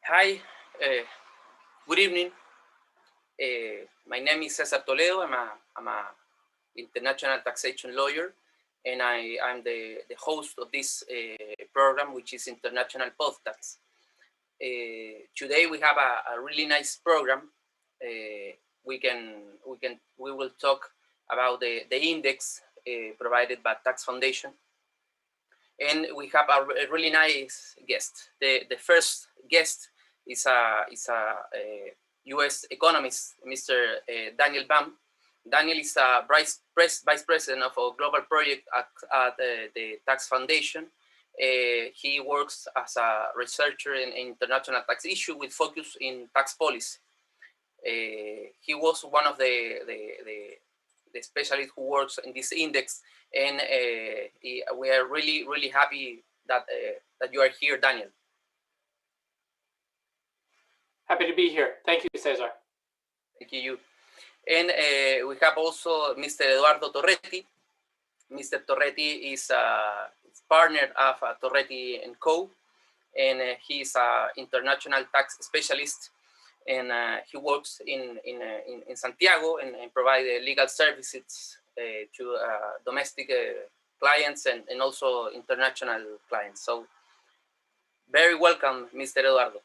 Hi, good evening. My name is César Toledo. I'm a international taxation lawyer, and I'm the host of this program, which is International PodTax. Today we have a really nice program. We will talk about the index provided by Tax Foundation, and we have a really nice guest. The first guest is a U.S. economist, Mr. Daniel Bunn. Daniel is a vice president of a global project at the Tax Foundation. He works as a researcher in international tax issues with focus in tax policy. He was one of the specialists who works in this index, and we are really happy that you are here, Daniel. Happy to be here. Thank you, Cesar. Thank you. And we have also Mr. Eduardo Torretti. Mr. Torretti is a partner of Torretti & Co. And he's an international tax specialist. And he works in Santiago and provides legal services to domestic clients and also international clients. So very welcome, Mr. Eduardo.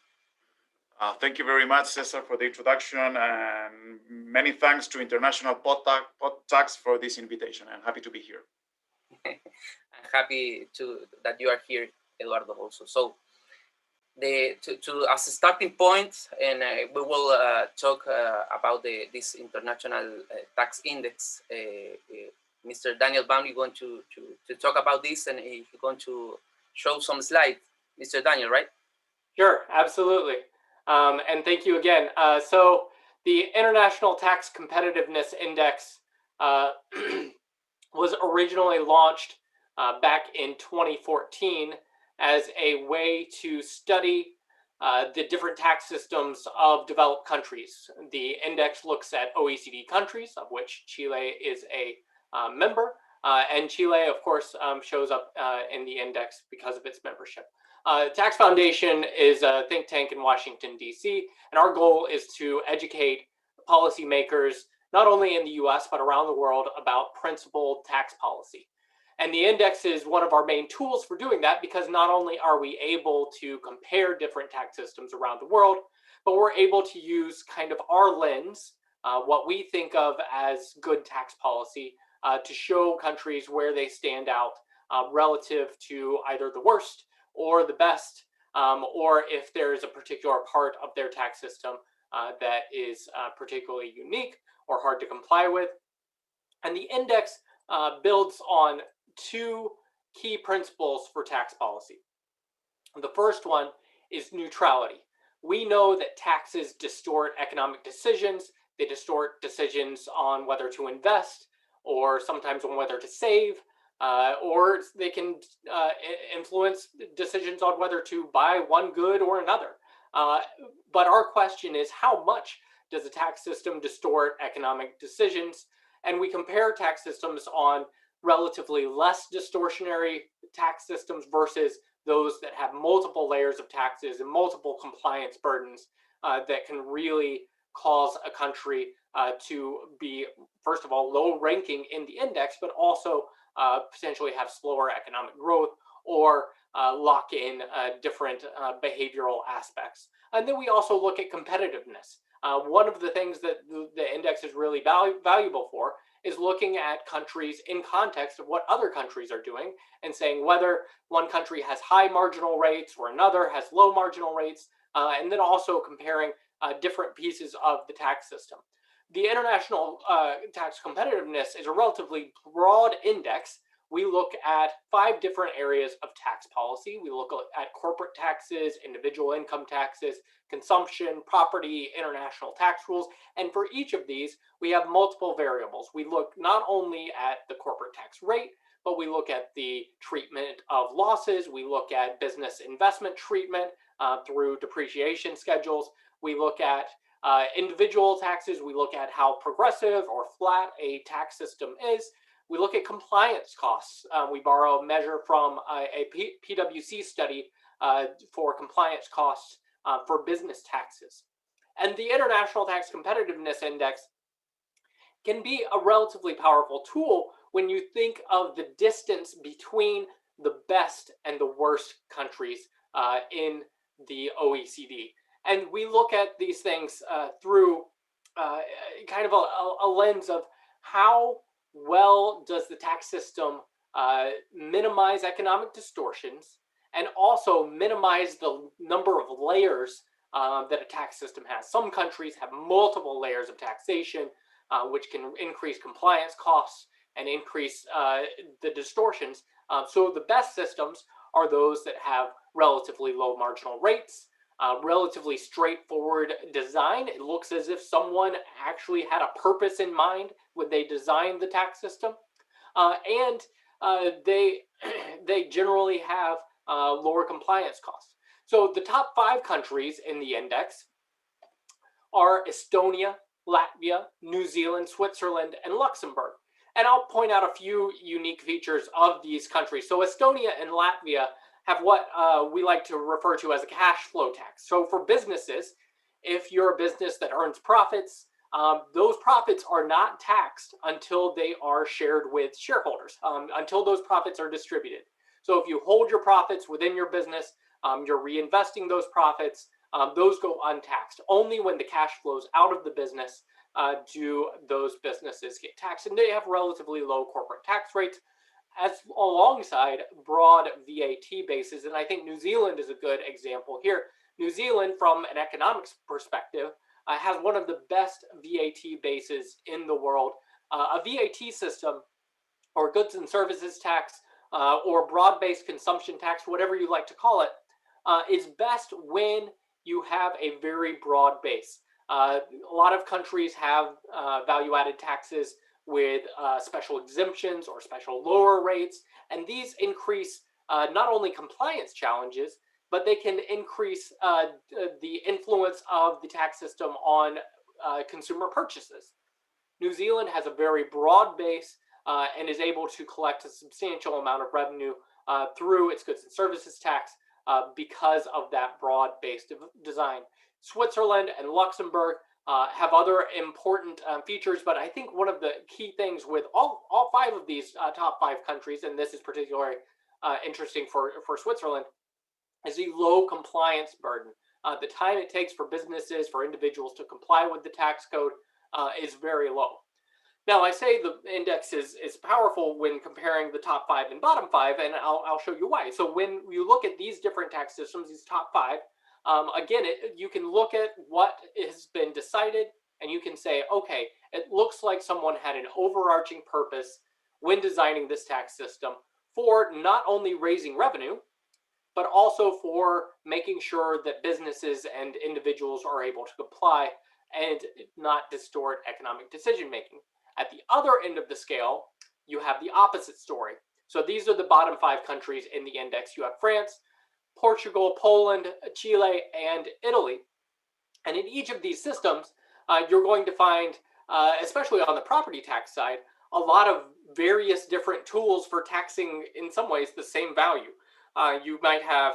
Thank you very much, Cesar, for the introduction, and many thanks to International PodTax for this invitation. I'm happy to be here. I'm happy that you are here, Eduardo, also. So, as a starting point, and we will talk about this International Tax Index. Mr. Daniel Bunn is going to talk about this, and he's going to show some slides. Mr. Daniel, right? Sure, absolutely. And thank you again. So the International Tax Competitiveness Index was originally launched back in 2014 as a way to study the different tax systems of developed countries. The index looks at OECD countries, of which Chile is a member, and Chile, of course, shows up in the index because of its membership. Tax Foundation is a think tank in Washington, D.C., and our goal is to educate policymakers, not only in the U.S., but around the world, about principled tax policy. And the index is one of our main tools for doing that, because not only are we able to compare different tax systems around the world, but we're able to use kind of our lens, what we think of as good tax policy, to show countries where they stand out relative to either the worst or the best, or if there is a particular part of their tax system that is particularly unique or hard to comply with. And the index builds on two key principles for tax policy. The first one is neutrality. We know that taxes distort economic decisions. They distort decisions on whether to invest, or sometimes on whether to save, or they can influence decisions on whether to buy one good or another. But our question is, how much does the tax system distort economic decisions? And we compare tax systems on relatively less distortionary tax systems versus those that have multiple layers of taxes and multiple compliance burdens that can really cause a country to be, first of all, low ranking in the index, but also potentially have slower economic growth or lock in different behavioral aspects. And then we also look at competitiveness. One of the things that the index is really valuable for is looking at countries in context of what other countries are doing and saying whether one country has high marginal rates or another has low marginal rates, and then also comparing different pieces of the tax system. The International Tax Competitiveness is a relatively broad index. We look at 5 different areas of tax policy. We look at corporate taxes, individual income taxes, consumption, property, international tax rules. And for each of these, we have multiple variables. We look not only at the corporate tax rate, but we look at the treatment of losses. We look at business investment treatment through depreciation schedules. We look at individual taxes. We look at how progressive or flat a tax system is. We look at compliance costs. We borrow a measure from a PwC study for compliance costs for business taxes. And the International Tax Competitiveness Index can be a relatively powerful tool when you think of the distance between the best and the worst countries in the OECD. And we look at these things through kind of a lens of how well does the tax system minimize economic distortions and also minimize the number of layers that a tax system has. Some countries have multiple layers of taxation, which can increase compliance costs and increase the distortions. So the best systems are those that have relatively low marginal rates, relatively straightforward design. It looks as if someone actually had a purpose in mind when they designed the tax system, and they generally have lower compliance costs. So the top 5 countries in the index are Estonia, Latvia, New Zealand, Switzerland, and Luxembourg. And I'll point out a few unique features of these countries. So Estonia and Latvia have what we like to refer to as a cash flow tax. So for businesses, if you're a business that earns profits, those profits are not taxed until they are shared with shareholders, until those profits are distributed. So if you hold your profits within your business, you're reinvesting those profits, those go untaxed. Only when the cash flows out of the business do those businesses get taxed. And they have relatively low corporate tax rates, as alongside broad VAT bases. And I think New Zealand is a good example here. New Zealand, from an economics perspective, has one of the best VAT bases in the world. A VAT system, or goods and services tax, or broad-based consumption tax, whatever you like to call it, is best when you have a very broad base. A lot of countries have value-added taxes with special exemptions or special lower rates, and these increase not only compliance challenges, but they can increase the influence of the tax system on consumer purchases. New Zealand has a very broad base and is able to collect a substantial amount of revenue through its goods and services tax because of that broad-based design. Switzerland and Luxembourg have other important features, but I think one of the key things with all 5 of these top 5 countries, and this is particularly interesting for Switzerland, is the low compliance burden. The time it takes for businesses, for individuals to comply with the tax code is very low. Now, I say the index is powerful when comparing the top 5 and bottom 5, and I'll show you why. So when you look at these different tax systems, these top 5, again, you can look at what has been decided, and you can say, okay, it looks like someone had an overarching purpose when designing this tax system for not only raising revenue, but also for making sure that businesses and individuals are able to comply and not distort economic decision making. At the other end of the scale, you have the opposite story. So these are the bottom 5 countries in the index. You have France, Portugal, Poland, Chile, and Italy. And in each of these systems, you're going to find, especially on the property tax side, a lot of various different tools for taxing, in some ways, the same value. You might have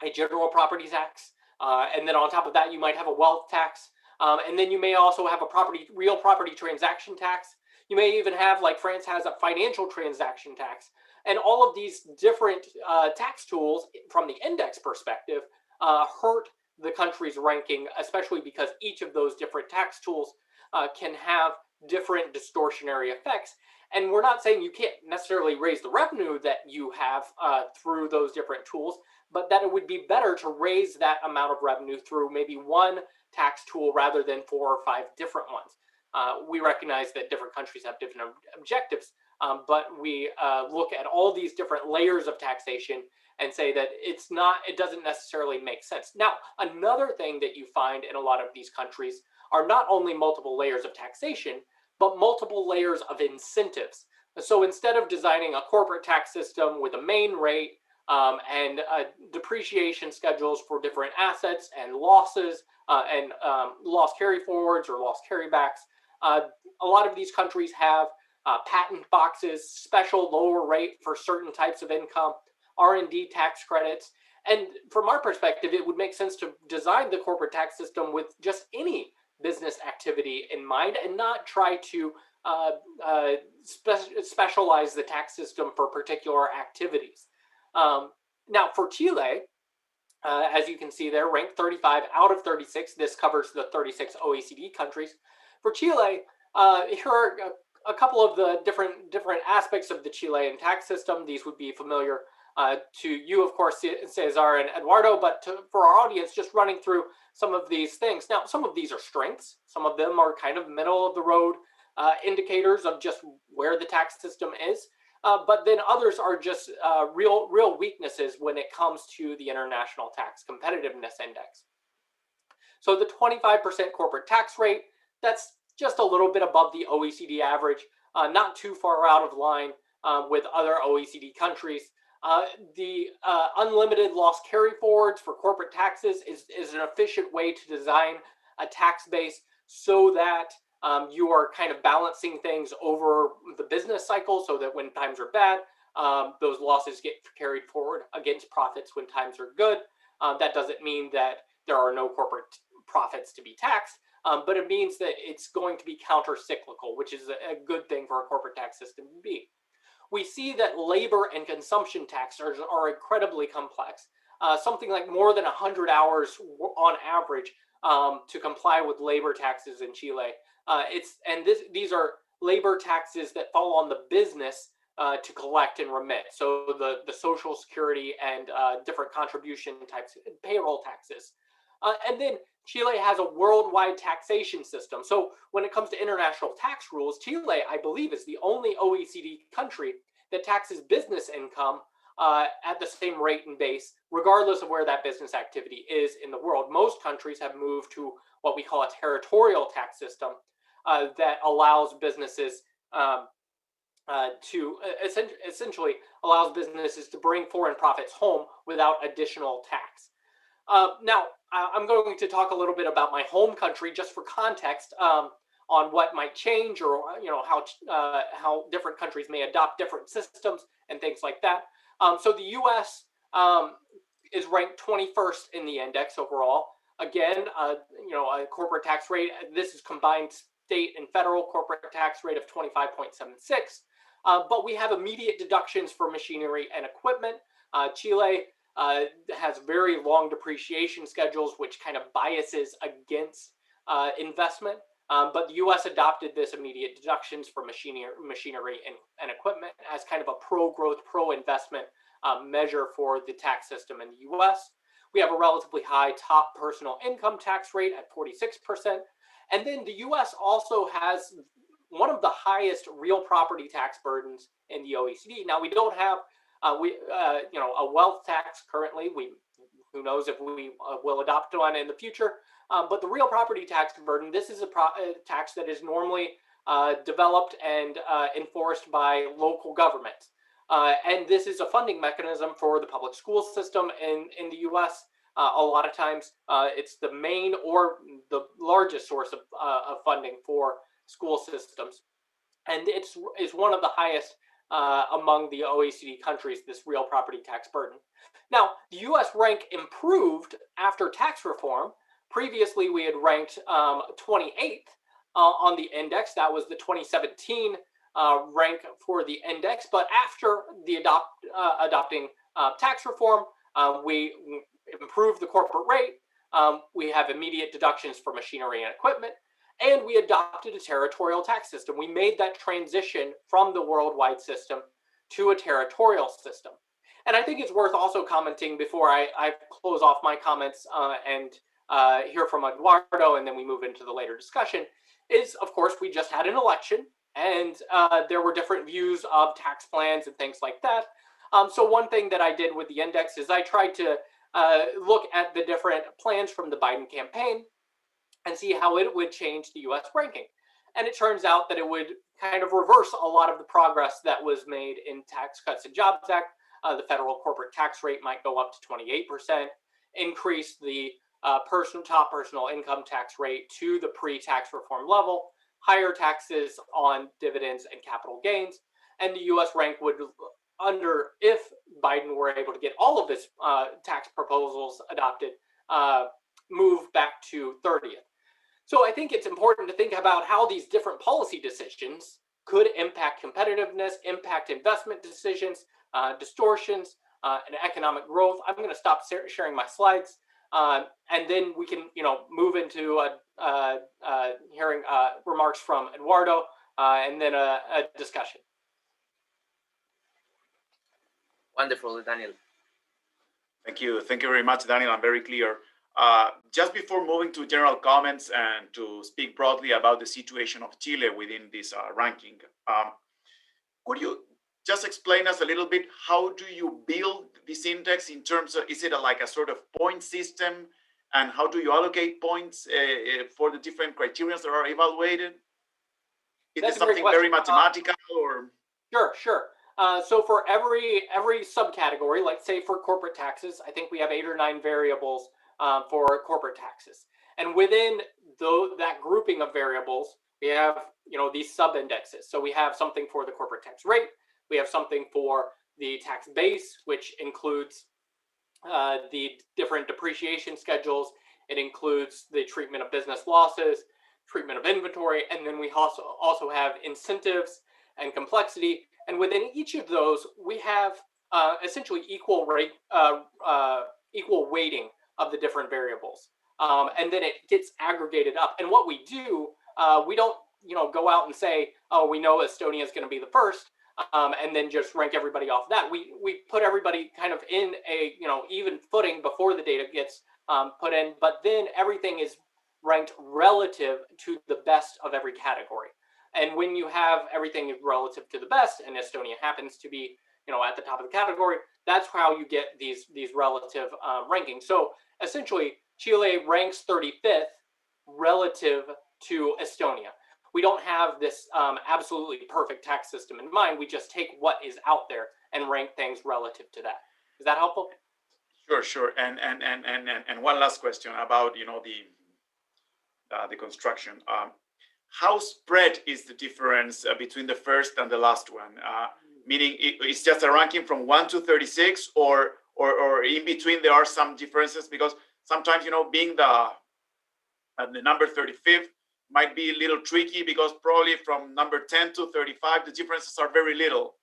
a general property tax, and then on top of that, you might have a wealth tax. And then you may also have a real property transaction tax. You may even have, like France has, a financial transaction tax. And all of these different tax tools from the index perspective hurt the country's ranking, especially because each of those different tax tools can have different distortionary effects. And we're not saying you can't necessarily raise the revenue that you have through those different tools, but that it would be better to raise that amount of revenue through maybe one tax tool rather than 4 or 5 different ones. We recognize that different countries have different objectives, but we look at all these different layers of taxation and say that it doesn't necessarily make sense. Now, another thing that you find in a lot of these countries are not only multiple layers of taxation, but multiple layers of incentives. So instead of designing a corporate tax system with a main rate and depreciation schedules for different assets and losses and loss carryforwards or loss carrybacks, a lot of these countries have patent boxes, special lower rate for certain types of income, R&D tax credits, And from our perspective, it would make sense to design the corporate tax system with just any business activity in mind and not try to specialize the tax system for particular activities. Now, for Chile, as you can see there, ranked 35 out of 36. This covers the 36 OECD countries. For Chile, here are a couple of the different aspects of the Chilean tax system. These would be familiar to you, of course, Cesar and Eduardo, but for our audience, just running through some of these things. Now, some of these are strengths. Some of them are kind of middle of the road indicators of just where the tax system is. But then others are just real weaknesses when it comes to the International Tax Competitiveness Index. So the 25% corporate tax rate, that's just a little bit above the OECD average, not too far out of line with other OECD countries. The unlimited loss carry forwards for corporate taxes is an efficient way to design a tax base so that you are kind of balancing things over the business cycle so that when times are bad, those losses get carried forward against profits when times are good. That doesn't mean that there are no corporate profits to be taxed, but it means that it's going to be counter-cyclical, which is a good thing for a corporate tax system to be. We see that labor and consumption taxes are incredibly complex. Something like more than 100 hours on average to comply with labor taxes in Chile. These are labor taxes that fall on the business to collect and remit. So the Social Security and different contribution types, payroll taxes. And then Chile has a worldwide taxation system. So when it comes to international tax rules, Chile, I believe, is the only OECD country that taxes business income at the same rate and base, regardless of where that business activity is in the world. Most countries have moved to what we call a territorial tax system that allows businesses essentially allows businesses to bring foreign profits home without additional tax. Now, I'm going to talk a little bit about my home country just for context on what might change, or how different countries may adopt different systems and things like that. So the U.S. Is ranked 21st in the index overall. Again, a corporate tax rate. This is combined state and federal corporate tax rate of 25.76. But we have immediate deductions for machinery and equipment. Chile has very long depreciation schedules, which kind of biases against investment. But the U.S. adopted this immediate deductions for machinery and equipment as kind of a pro-growth, pro-investment measure for the tax system in the U.S. We have a relatively high top personal income tax rate at 46%. And then the U.S. also has one of the highest real property tax burdens in the OECD. Now, we don't have a wealth tax currently. Who knows if we will adopt one in the future. But the real property tax burden, this is a tax that is normally developed and enforced by local governments. And this is a funding mechanism for the public school system in the U.S. A lot of times it's the main or the largest source of funding for school systems. And it's one of the highest among the OECD countries, this real property tax burden. Now, the U.S. rank improved after tax reform. Previously, we had ranked 28th on the index. That was the 2017 rank for the index. But after the adopting tax reform, we improved the corporate rate. We have immediate deductions for machinery and equipment. And we adopted a territorial tax system. We made that transition from the worldwide system to a territorial system. And I think it's worth also commenting before I close off my comments and hear from Eduardo, and then we move into the later discussion, is, of course, we just had an election, and there were different views of tax plans and things like that. So one thing that I did with the index is I tried to look at the different plans from the Biden campaign and see how it would change the U.S. ranking. And it turns out that it would kind of reverse a lot of the progress that was made in Tax Cuts and Jobs Act. The federal corporate tax rate might go up to 28%, increase the top personal income tax rate to the pre-tax reform level, higher taxes on dividends and capital gains, and the U.S. rank would if Biden were able to get all of his tax proposals adopted, move back to 30th. So I think it's important to think about how these different policy decisions could impact competitiveness, impact investment decisions, distortions, and economic growth. I'm going to stop sharing my slides, and then we can, move into hearing remarks from Eduardo, and then a discussion. Wonderful, Daniel. Thank you. Thank you very much, Daniel. I'm very clear. Just before moving to general comments and to speak broadly about the situation of Chile within this ranking, could you just explain us a little bit, how do you build this index in terms of, is it like a sort of point system, and how do you allocate points for the different criteria that are evaluated? Is it something very mathematical or? Sure. So for every subcategory, like say for corporate taxes, I think we have 8 or 9 variables for corporate taxes. And within that grouping of variables, we have, these sub-indexes. So we have something for the corporate tax rate. We have something for the tax base, which includes the different depreciation schedules. It includes the treatment of business losses, treatment of inventory, and then we also have incentives and complexity. And within each of those, we have essentially equal weighting of the different variables. And then it gets aggregated up. And what we do, we don't, go out and say, oh, we know Estonia is going to be the first, and then just rank everybody off that. We put everybody kind of in a, even footing before the data gets put in, but then everything is ranked relative to the best of every category. And when you have everything relative to the best, and Estonia happens to be, at the top of the category, that's how you get these relative rankings. So essentially, Chile ranks 35th relative to Estonia. We don't have this absolutely perfect tax system in mind. We just take what is out there and rank things relative to that. Is that helpful? Sure. And one last question about the construction. How spread is the difference between the first and the last one? Meaning it's just a ranking from 1 to 36, or in between there are some differences, because sometimes being the number 35th might be a little tricky, because probably from number 10 to 35 the differences are very little.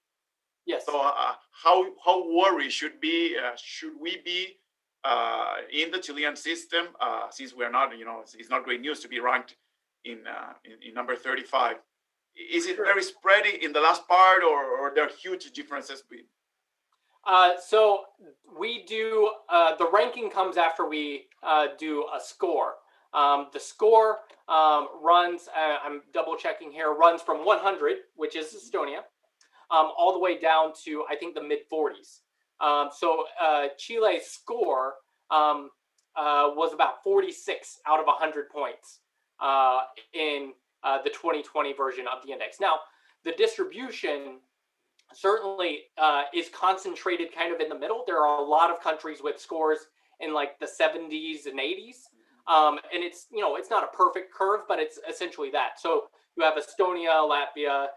Yes. So how worried should we be in the Chilean system, since we're not, it's not great news to be ranked in number 35. Is it very spready in the last part, or there are huge differences? So we do, the ranking comes after we do a score. The score runs, I'm double checking here, runs from 100, which is Estonia, all the way down to, I think, the mid 40s. So Chile's score was about 46 out of 100 points in the 2020 version of the index. Now, the distribution certainly is concentrated kind of in the middle. There are a lot of countries with scores in like the 70s and 80s. And it's, it's not a perfect curve, but it's essentially that. So you have Estonia, Latvia,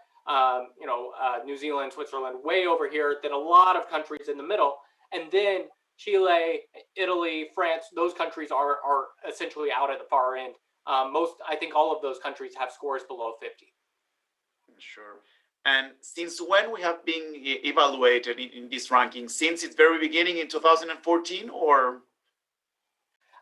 New Zealand, Switzerland way over here, then a lot of countries in the middle. And then Chile, Italy, France, those countries are essentially out at the far end. I think all of those countries have scores below 50. Sure. And since when we have been evaluated in this ranking? Since its very beginning in 2014, or?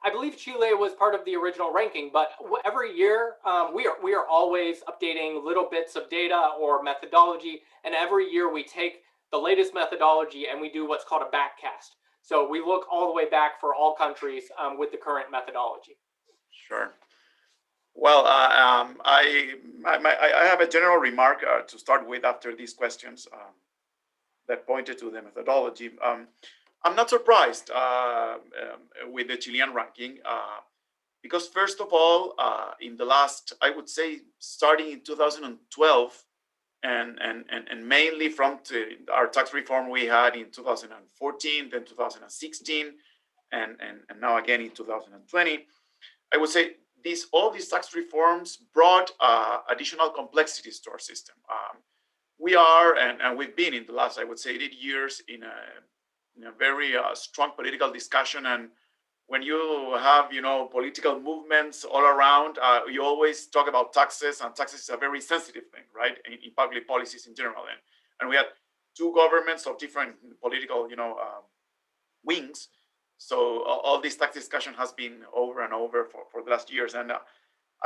I believe Chile was part of the original ranking, but every year we are always updating little bits of data or methodology, and every year we take the latest methodology and we do what's called a backcast. So we look all the way back for all countries with the current methodology. Sure. Well, I have a general remark to start with after these questions that pointed to the methodology. I'm not surprised with the Chilean ranking because, first of all, in the last, I would say, starting in 2012, and mainly from our tax reform we had in 2014, then 2016, and now again in 2020, I would say all these tax reforms brought additional complexities to our system. we are, and we've been in the last, I would say, 8 years in a very strong political discussion. And when you have, political movements all around, you always talk about taxes, and taxes is a very sensitive thing, right? In public policies in general. And we had two governments of different political, wings. So all this tax discussion has been over and over for the last years. And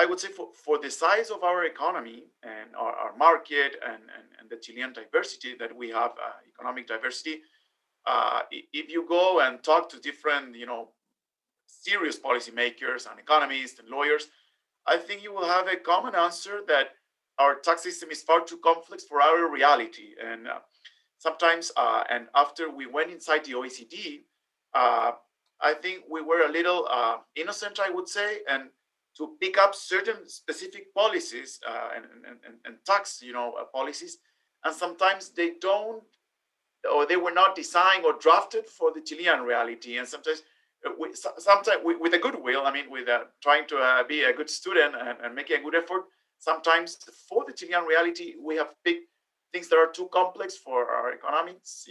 I would say for the size of our economy and our market and the Chilean diversity that we have, economic diversity, if you go and talk to different, serious policymakers and economists and lawyers, I think you will have a common answer that our tax system is far too complex for our reality. And sometimes, and after we went inside the OECD, I think we were a little innocent, I would say, and to pick up certain specific policies and tax, policies, and sometimes they don't, or they were not designed or drafted for the Chilean reality. And sometimes with a goodwill, I mean, with trying to be a good student and making a good effort, sometimes for the Chilean reality, we have picked things that are too complex for our economics,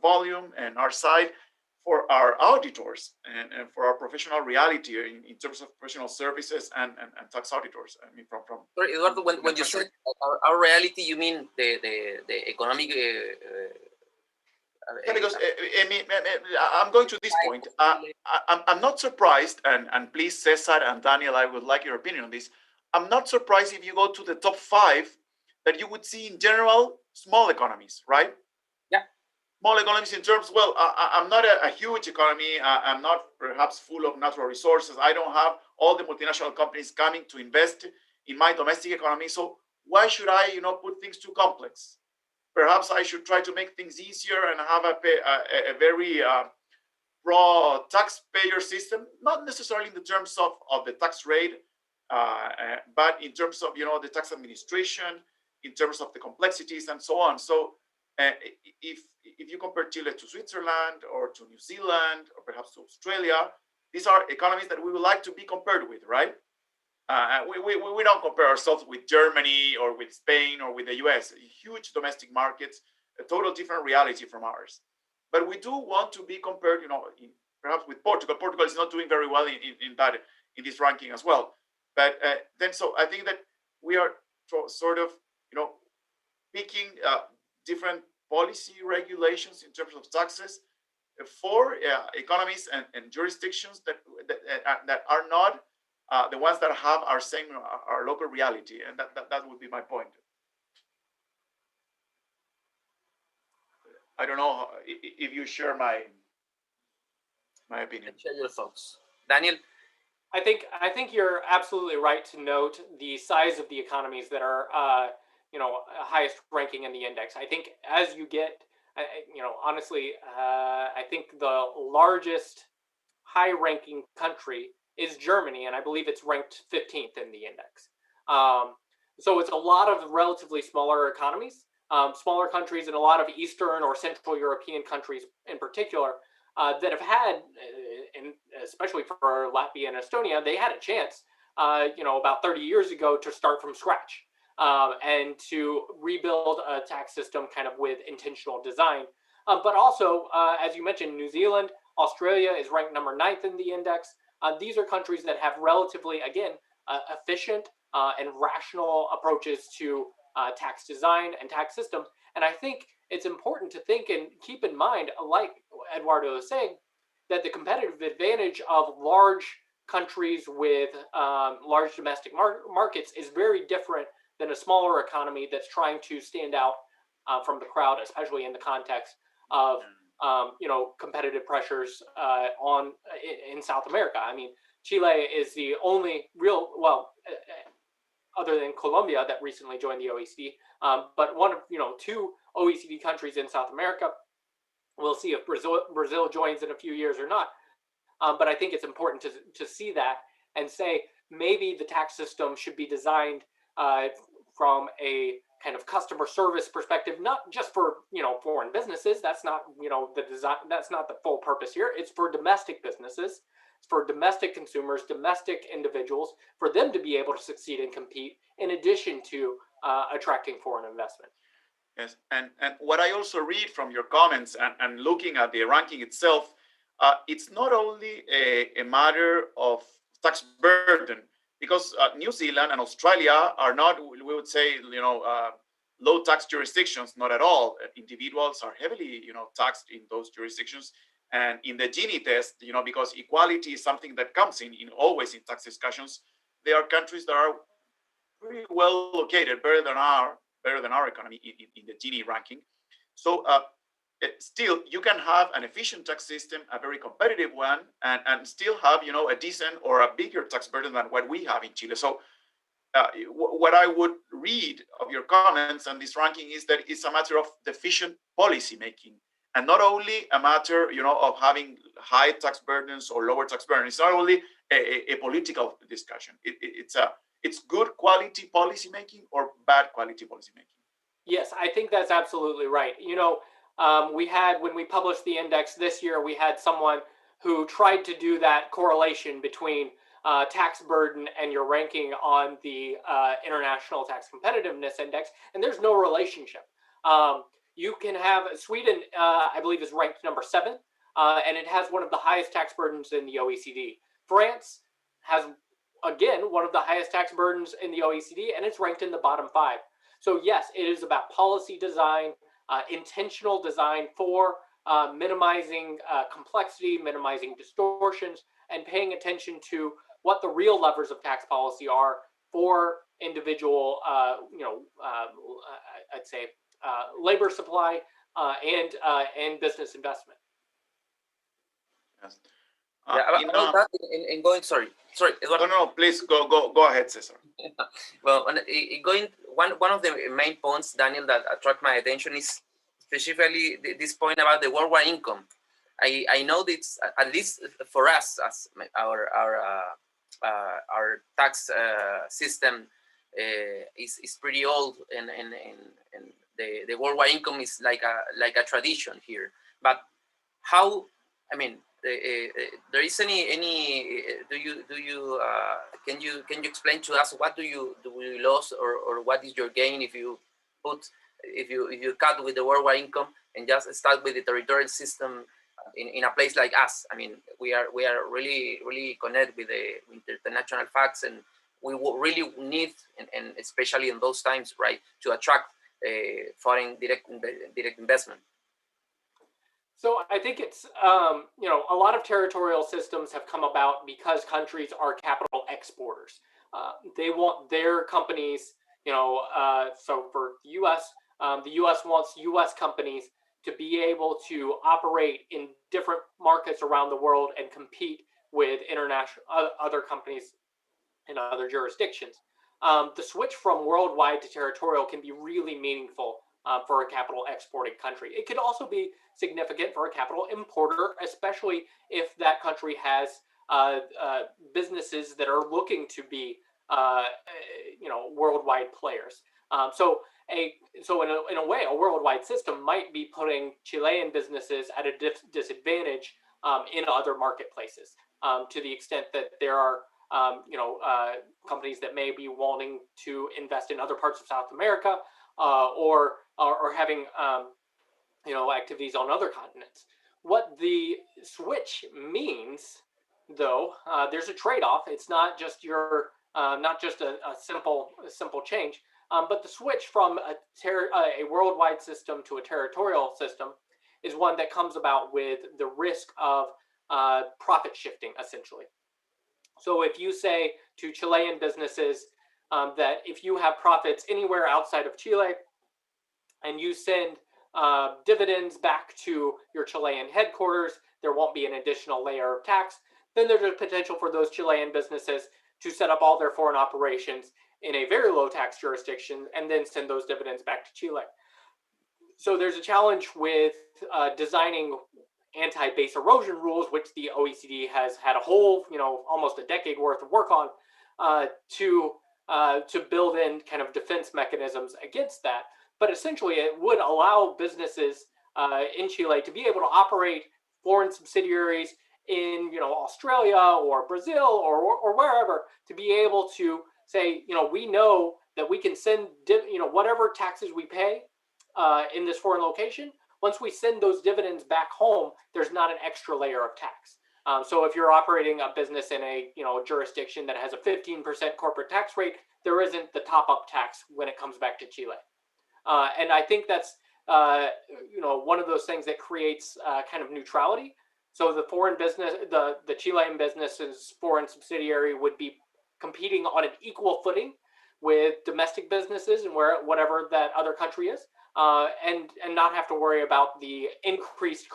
volume and our side, for our auditors and for our professional reality in terms of professional services and tax auditors. I mean, from Sorry, Eduardo, when you say our reality, you mean the economic. Because I mean, I'm going to this point. I'm not surprised, and please, Cesar and Daniel, I would like your opinion on this. I'm not surprised if you go to the top 5 that you would see in general small economies, right? Yeah. Small economies in terms, well, I'm not a huge economy. I'm not perhaps full of natural resources. I don't have all the multinational companies coming to invest in my domestic economy. So why should I, put things too complex? Perhaps I should try to make things easier and have a very raw taxpayer system, not necessarily in the terms of the tax rate, but in terms of, the tax administration, in terms of the complexities and so on. So if you compare Chile to Switzerland or to New Zealand or perhaps to Australia, these are economies that we would like to be compared with, right? We don't compare ourselves with Germany or with Spain or with the US, huge domestic markets, a total different reality from ours. But we do want to be compared, perhaps with Portugal. Portugal is not doing very well in this ranking as well. But then, so I think that we are sort of, picking different policy regulations in terms of taxes for economies and jurisdictions that are not the ones that have our local reality, and that would be my point. I don't know if you share my opinion. Share your thoughts, Daniel. I think you're absolutely right to note the size of the economies that are highest ranking in the index. I think as you get, honestly, I think the largest high-ranking country is Germany, and I believe it's ranked 15th in the index. So it's a lot of relatively smaller economies, smaller countries, and a lot of Eastern or Central European countries in particular that have had, and especially for Latvia and Estonia, they had a chance, about 30 years ago to start from scratch and to rebuild a tax system kind of with intentional design. But also, as you mentioned, New Zealand, Australia is ranked number 9th in the index. These are countries that have relatively, again, efficient and rational approaches to tax design and tax systems. And I think it's important to think and keep in mind, like Eduardo is saying, that the competitive advantage of large countries with large domestic markets is very different than a smaller economy that's trying to stand out from the crowd, especially in the context of competitive pressures in South America. I mean, Chile is the only real, other than Colombia that recently joined the OECD, but one of 2 OECD countries in South America. We'll see if Brazil joins in a few years or not. But I think it's important to see that and say maybe the tax system should be designed from a kind of customer service perspective, not just for foreign businesses. That's not the design. That's not the full purpose here. It's for domestic businesses, it's for domestic consumers, domestic individuals, for them to be able to succeed and compete, in addition to attracting foreign investment. Yes, and what I also read from your comments and looking at the ranking itself, it's not only a matter of tax burden, because New Zealand and Australia are not, we would say, low tax jurisdictions, not at all. Individuals are heavily, taxed in those jurisdictions. And in the Gini test, because equality is something that comes in always in tax discussions, there are countries that are pretty well located, better than our economy in the Gini ranking. So still, you can have an efficient tax system, a very competitive one, and still have a decent or a bigger tax burden than what we have in Chile. So what I would read of your comments and this ranking is that it's a matter of efficient policy making, and not only a matter of having high tax burdens or lower tax burdens. It's not only a political discussion. It's good quality policy making or bad quality policy making. Yes, I think that's absolutely right. We had, when we published the index this year, we had someone who tried to do that correlation between tax burden and your ranking on the International Tax Competitiveness Index, and there's no relationship. You can have Sweden, I believe, is ranked number 7, and it has one of the highest tax burdens in the OECD. France has, again, one of the highest tax burdens in the OECD, and it's ranked in the bottom 5. So yes, it is about policy design, intentional design for minimizing complexity, minimizing distortions, and paying attention to what the real levers of tax policy are for individual, I'd say, labor supply and business investment. Yes. About that, in going, sorry, Eduardo. No, please go ahead, Cesar. Well, going one of the main points, Daniel, that attract my attention is specifically this point about the worldwide income. I know that at least for us, as our tax system is pretty old, and the worldwide income is like a tradition here. But how? I mean, there is any? Do you can you explain to us what do you lose or what is your gain if you cut with the worldwide income and just start with the territorial system in a place like us? I mean, we are really connected with the international facts, and we really need, and especially in those times, right, to attract foreign direct investment. So I think it's, a lot of territorial systems have come about because countries are capital exporters. They want their companies, so for the U.S., wants U.S. companies to be able to operate in different markets around the world and compete with international other companies in other jurisdictions. The switch from worldwide to territorial can be really meaningful for a capital exporting country. It could also be significant for a capital importer, especially if that country has businesses that are looking to be, worldwide players. So in a way, a worldwide system might be putting Chilean businesses at a disadvantage in other marketplaces, to the extent that there are companies that may be wanting to invest in other parts of South America, or having activities on other continents. What the switch means, though, there's a trade-off. It's not just a simple change, but the switch from a worldwide system to a territorial system is one that comes about with the risk of profit shifting, essentially. So if you say to Chilean businesses that if you have profits anywhere outside of Chile and you send dividends back to your Chilean headquarters, there won't be an additional layer of tax, then there's a potential for those Chilean businesses to set up all their foreign operations in a very low tax jurisdiction and then send those dividends back to Chile. So there's a challenge with designing anti-base erosion rules, which the OECD has had a whole, almost a decade worth of work on, to build in kind of defense mechanisms against that. But essentially, it would allow businesses in Chile to be able to operate foreign subsidiaries in, Australia or Brazil or wherever, to be able to say, we know that we can send, whatever taxes we pay in this foreign location, once we send those dividends back home, there's not an extra layer of tax. So if you're operating a business in a jurisdiction that has a 15% corporate tax rate, there isn't the top-up tax when it comes back to Chile. And I think that's one of those things that creates kind of neutrality. So the foreign business, the Chilean business's foreign subsidiary would be competing on an equal footing with domestic businesses and whatever that other country is, and not have to worry about the increased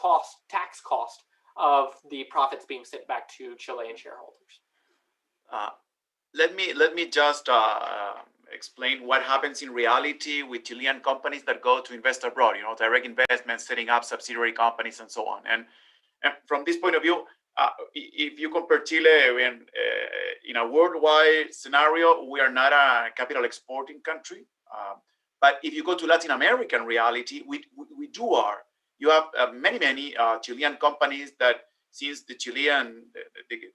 tax cost of the profits being sent back to Chilean shareholders. Let me just explain what happens in reality with Chilean companies that go to invest abroad. Direct investments, setting up subsidiary companies, and so on. And from this point of view, if you compare Chile in a worldwide scenario, we are not a capital exporting country. But if you go to Latin American reality, we are. You have many Chilean companies that, since the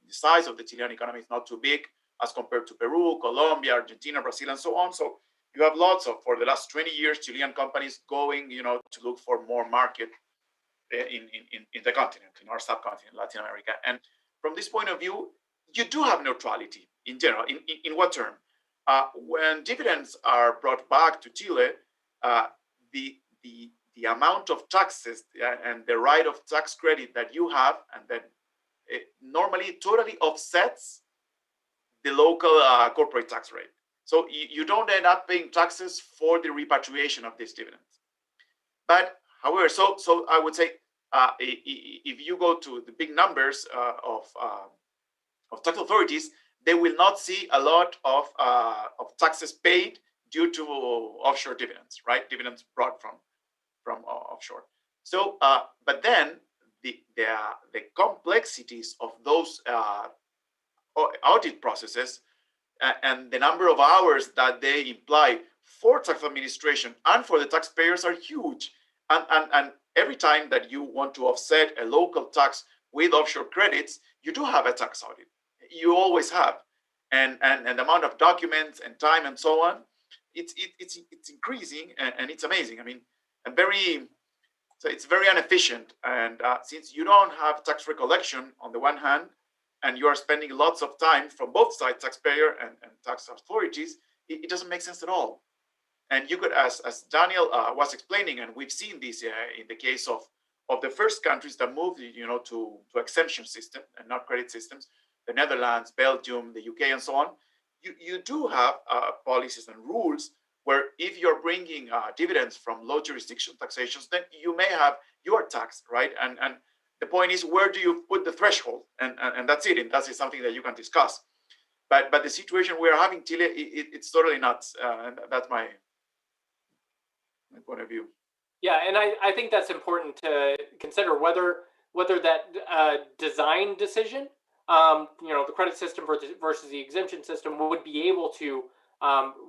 size of the Chilean economy is not too big as compared to Peru, Colombia, Argentina, Brazil, and so on. So you have lots of, for the last 20 years, Chilean companies going, to look for more market in the continent, in our subcontinent, Latin America. And from this point of view, you do have neutrality in general. In what term? When dividends are brought back to Chile, the amount of taxes and the right of tax credit that you have, and then it normally totally offsets the local corporate tax rate. So you don't end up paying taxes for the repatriation of these dividends. But however, so I would say, if you go to the big numbers of tax authorities, they will not see a lot of taxes paid due to offshore dividends, right? Dividends brought from offshore. So, but then the complexities of those audit processes and the number of hours that they imply for tax administration and for the taxpayers are huge. And every time that you want to offset a local tax with offshore credits, you do have a tax audit. You always have, and the amount of documents and time and so on, it's increasing, and it's amazing. I mean, so it's very inefficient. And since you don't have tax recollection on the one hand, and you are spending lots of time from both sides, taxpayer and tax authorities, it doesn't make sense at all. And you could, as Daniel was explaining, and we've seen this in the case of the first countries that moved, to exemption system and not credit systems, the Netherlands, Belgium, the UK, and so on. You do have policies and rules where if you're bringing dividends from low jurisdiction taxations, then you may have your tax, right? And the point is, where do you put the threshold? And that's it. And that is something that you can discuss. But the situation we're having in Chile, it's totally nuts. And that's my point of view. Yeah, and I think that's important to consider whether that design decision, the credit system versus the exemption system, would be able to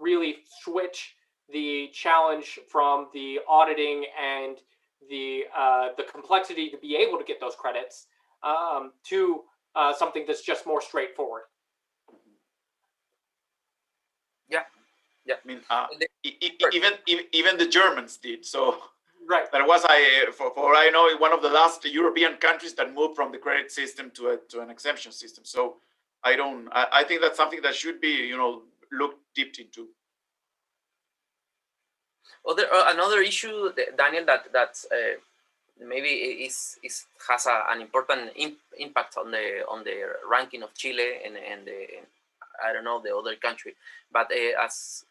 really switch the challenge from the auditing and the complexity to be able to get those credits to something that's just more straightforward. Yeah. I mean, even the Germans did. So right. That was, for I know, one of the last European countries that moved from the credit system to an exemption system. So I think that's something that should be, looked deep into. Well, another issue, Daniel, that maybe has an important impact on the ranking of Chile and I don't know the other country, but as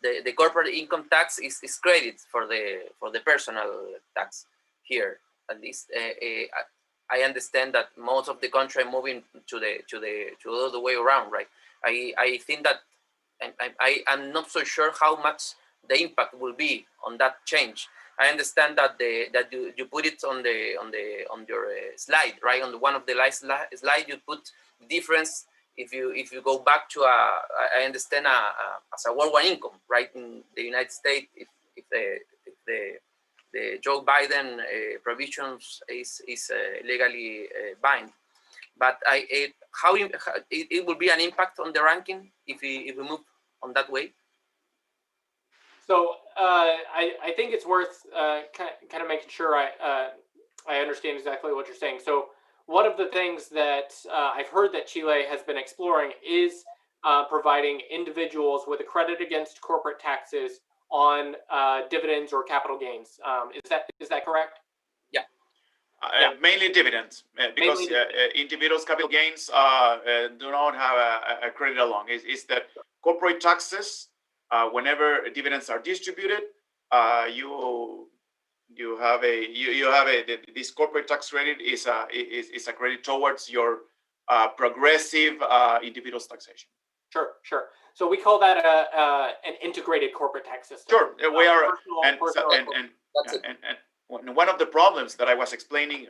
the corporate income tax is credit for the personal tax here. At least I understand that most of the country are moving to the other way around, right? I think that I'm not so sure how much the impact will be on that change. I understand that you put it on your slide, right? On one of the slide you put difference. If you go back to I understand as a worldwide income, right? In the United States, if the Joe Biden provisions is legally bind, but how it will be an impact on the ranking if we move on that way. So I think it's worth kind of making sure I understand exactly what you're saying. So one of the things that I've heard that Chile has been exploring is providing individuals with a credit against corporate taxes on dividends or capital gains. Is that correct? Yeah. Mainly dividends, because Mainly dividends. individuals' capital gains do not have a credit along. It's that corporate taxes, whenever dividends are distributed, you have this corporate tax credit is a credit towards your progressive individual's taxation. Sure. So we call that an integrated corporate tax system. Sure, we are, personal, and one of the problems that I was explaining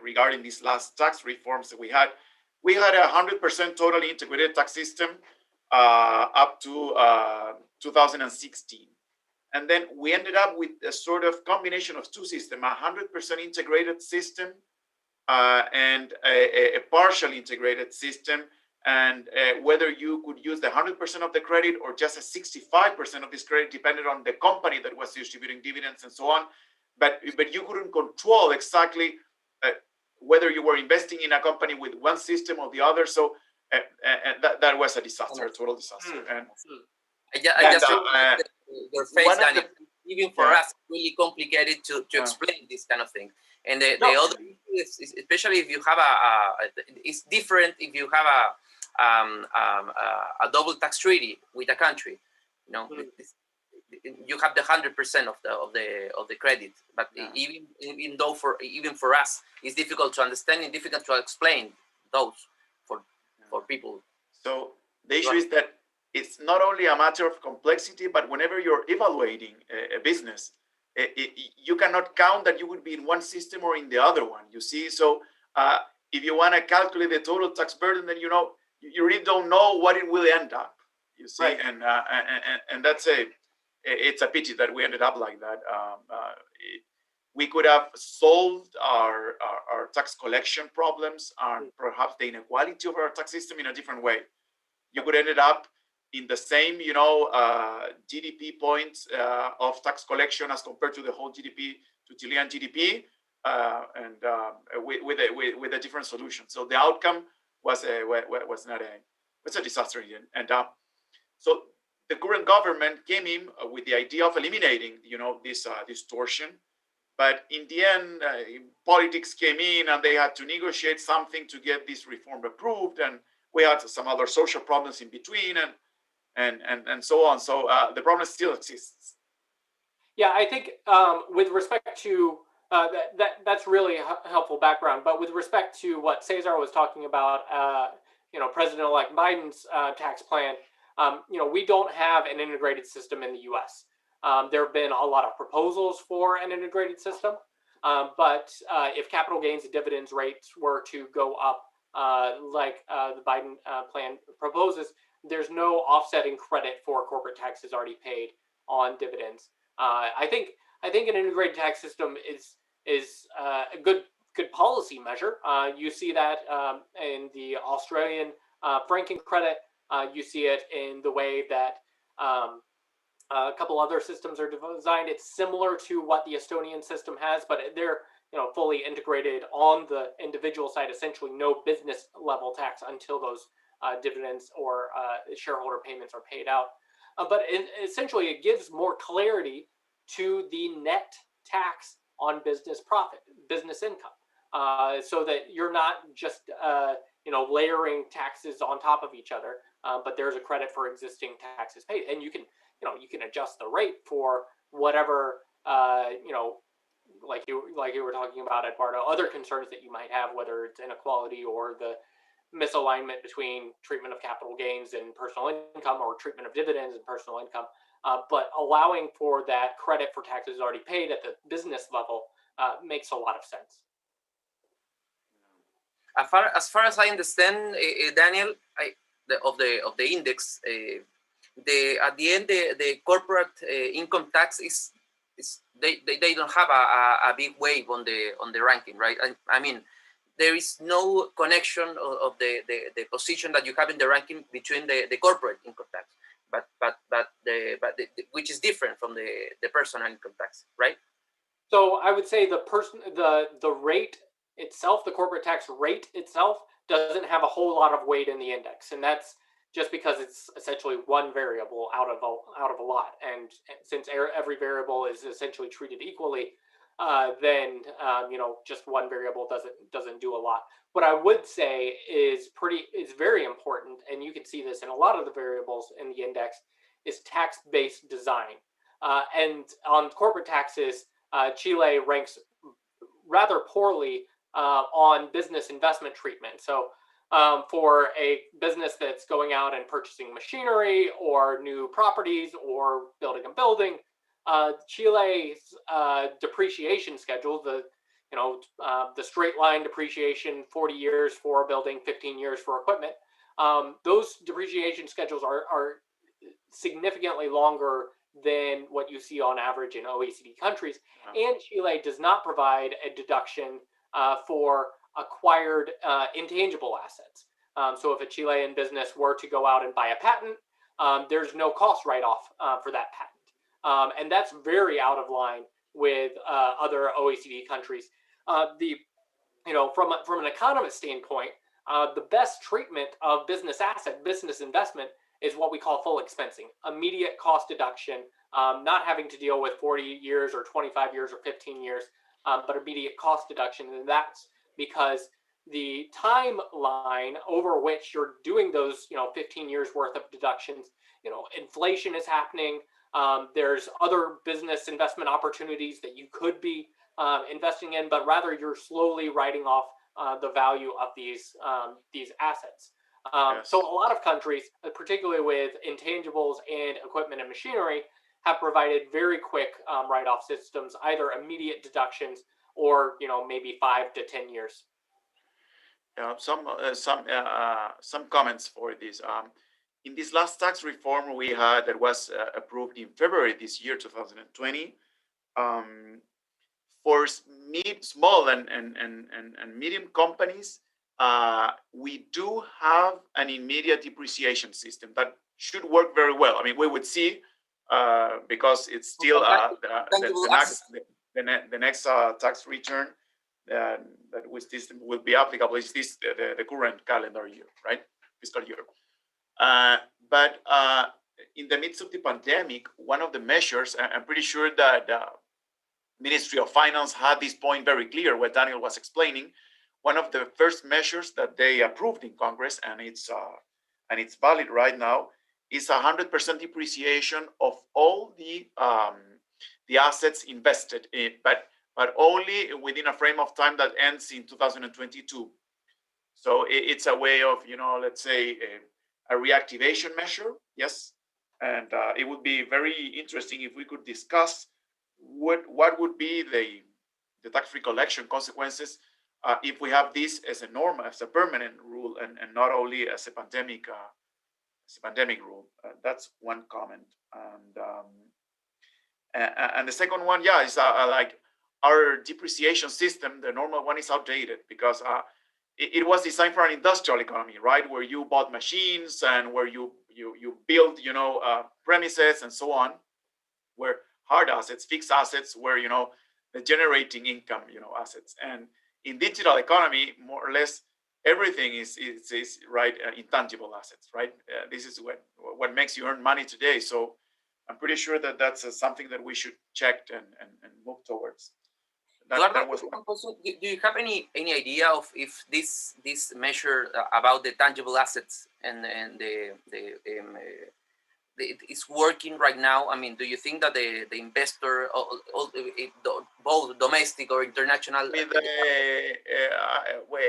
regarding these last tax reforms that we had a 100% totally integrated tax system up to 2016. And then we ended up with a sort of combination of two systems, a 100% integrated system and a partially integrated system. And whether you could use the 100% of the credit or just a 65% of this credit depended on the company that was distributing dividends and so on. But you couldn't control exactly whether you were investing in a company with one system or the other. So that was a disaster, a total disaster. And I just your face, Daniel. Even for us, it's really complicated to explain this kind of thing. And the other is especially if you have it's different if you have a double tax treaty with a country. You know, you have the 100% of the credit. But even though even for us, it's difficult to understand and difficult to explain those for people. So the issue is that it's not only a matter of complexity, but whenever you're evaluating a business, you cannot count that you would be in one system or in the other one. You see, so if you want to calculate the total tax burden, then you really don't know what it will end up. You see, right. And that's it's a pity that we ended up like that. We could have solved our tax collection problems and perhaps the inequality of our tax system in a different way. You could end up in the same, GDP points of tax collection as compared to the whole GDP, to Chilean GDP, and with a different solution. So the outcome was a disaster in the end. And so the current government came in with the idea of eliminating, this distortion. But in the end, politics came in and they had to negotiate something to get this reform approved. And we had some other social problems in between and so on. So the problem still exists. Yeah, I think with respect to that's really helpful background. But with respect to what Cesar was talking about, President-elect Biden's tax plan, we don't have an integrated system in the U.S. There have been a lot of proposals for an integrated system, but if capital gains and dividends rates were to go up like the Biden plan proposes, there's no offsetting credit for corporate taxes already paid on dividends. I think an integrated tax system is a good policy measure. You see that in the Australian franking credit. You see it in the way that a couple other systems are designed. It's similar to what the Estonian system has, but they're fully integrated on the individual side. Essentially, no business level tax until those dividends or shareholder payments are paid out. But essentially, it gives more clarity to the net tax on business profit, business income, so that you're not just layering taxes on top of each other, but there's a credit for existing taxes paid, and you can adjust the rate for whatever like you were talking about, Eduardo, other concerns that you might have, whether it's inequality or the misalignment between treatment of capital gains and personal income, or treatment of dividends and personal income, but allowing for that credit for taxes already paid at the business level makes a lot of sense. As far as I understand, Daniel, of the index, at the end the corporate income tax is they don't have a big wave on the ranking, right? I mean, there is no connection of the position that you have in the ranking between the corporate income tax. which is different from the personal income tax, right? So I would say the rate itself, the corporate tax rate itself, doesn't have a whole lot of weight in the index, and that's just because it's essentially one variable out of a lot. And since every variable is essentially treated equally, then just one variable doesn't do a lot. What I would say is very important, and you can see this in a lot of the variables in the index, is tax-based design. And on corporate taxes, Chile ranks rather poorly on business investment treatment. So for a business that's going out and purchasing machinery or new properties or building a building, Chile's depreciation schedule, the straight line depreciation, 40 years for a building, 15 years for equipment, those depreciation schedules are significantly longer than what you see on average in OECD countries. And Chile does not provide a deduction for acquired intangible assets. So if a Chilean business were to go out and buy a patent, there's no cost write-off for that patent. And that's very out of line with other OECD countries. From an economist standpoint, the best treatment of business investment is what we call full expensing, immediate cost deduction, not having to deal with 40 years or 25 years or 15 years, but immediate cost deduction. And that's because the timeline over which you're doing those, 15 years worth of deductions, inflation is happening. There's other business investment opportunities that you could be investing in, but rather you're slowly writing off the value of these assets. Yes. So a lot of countries, particularly with intangibles and equipment and machinery, have provided very quick write-off systems, either immediate deductions or maybe 5 to 10 years. Some comments for this. In this last tax reform that was approved in February this year, 2020, for small and medium companies, we do have an immediate depreciation system that should work very well. I mean, we would see because it's still the next tax return that with this will be applicable is the current calendar year, right? Fiscal year. But in the midst of the pandemic, one of the measures, I'm pretty sure that Ministry of Finance had this point very clear, what Daniel was explaining. One of the first measures that they approved in Congress, and it's valid right now, is 100% depreciation of all the assets invested in, but only within a frame of time that ends in 2022. So it's a way of, let's say, a reactivation measure, yes. And it would be very interesting if we could discuss what would be the tax recollection consequences if we have this as a norm, as a permanent rule, and not only as a pandemic rule. That's one comment. And the second one, is like our depreciation system, the normal one is outdated because it was designed for an industrial economy, right? Where you bought machines and where you build, premises and so on, where hard assets, fixed assets, where, the generating income, assets. And in digital economy, more or less, everything is right, intangible assets, right? This is what makes you earn money today. So I'm pretty sure that that's something that we should check and move towards. That was also, do you have any idea of if this measure about the tangible assets and it's working right now? I mean, do you think that the investor, both domestic or international,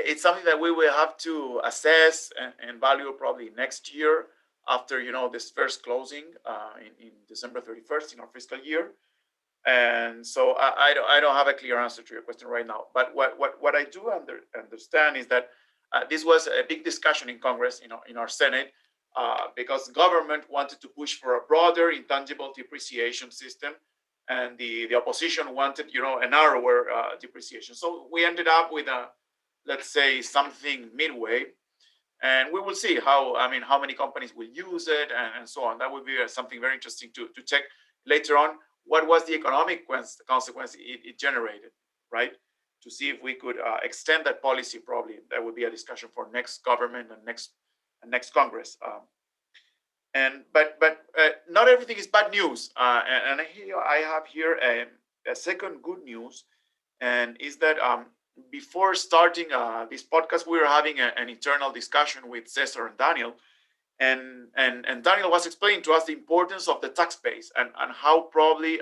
it's something that we will have to assess and value probably next year after this first closing in December 31st in our fiscal year. And so I don't have a clear answer to your question right now. But what I do understand is that this was a big discussion in Congress, in our Senate, because government wanted to push for a broader intangible depreciation system, and the opposition wanted, a narrower depreciation. So we ended up with let's say something midway. And we will see how many companies will use it and so on. That would be something very interesting to check later on. What was the economic consequence it generated, right? To see if we could extend that policy. Probably that would be a discussion for next government and next Congress. But not everything is bad news. And here I have here a second good news, and is that before starting this podcast, we were having an internal discussion with César and Daniel, and Daniel was explaining to us the importance of the tax base and how probably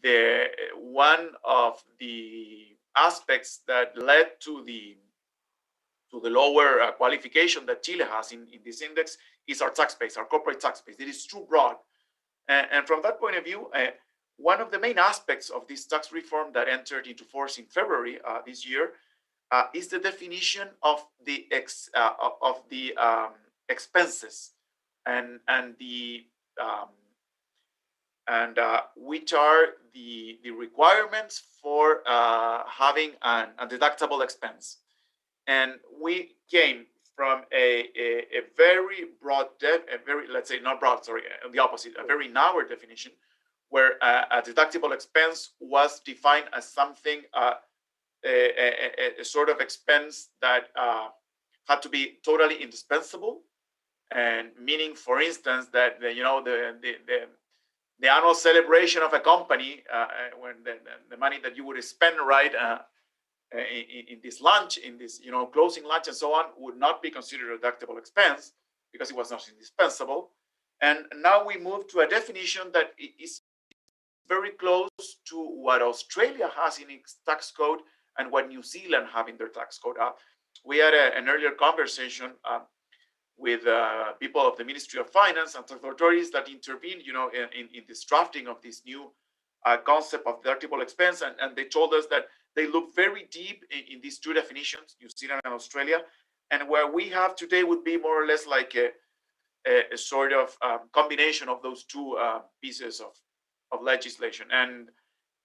the one of the aspects that led to the lower qualification that Chile has in this index is our tax base, our corporate tax base. It is too broad. And from that point of view, one of the main aspects of this tax reform that entered into force in February this year is the definition of the expenses and which are the requirements for having a deductible expense. And we came from a very broad, let's say not broad, sorry, the opposite, a very narrow definition, where a deductible expense was defined as something, a sort of expense that had to be totally indispensable, and meaning, for instance, that the annual celebration of a company, when the money that you would spend, right, in this lunch, in this closing lunch and so on, would not be considered a deductible expense because it was not indispensable. And now we move to a definition that is very close to what Australia has in its tax code and what New Zealand have in their tax code. We had an earlier conversation with people of the Ministry of Finance and tax authorities that intervened, in this drafting of this new concept of deductible expense, and they told us that they look very deep in these two definitions, New Zealand and Australia, and where we have today would be more or less like a sort of combination of those two pieces of legislation. And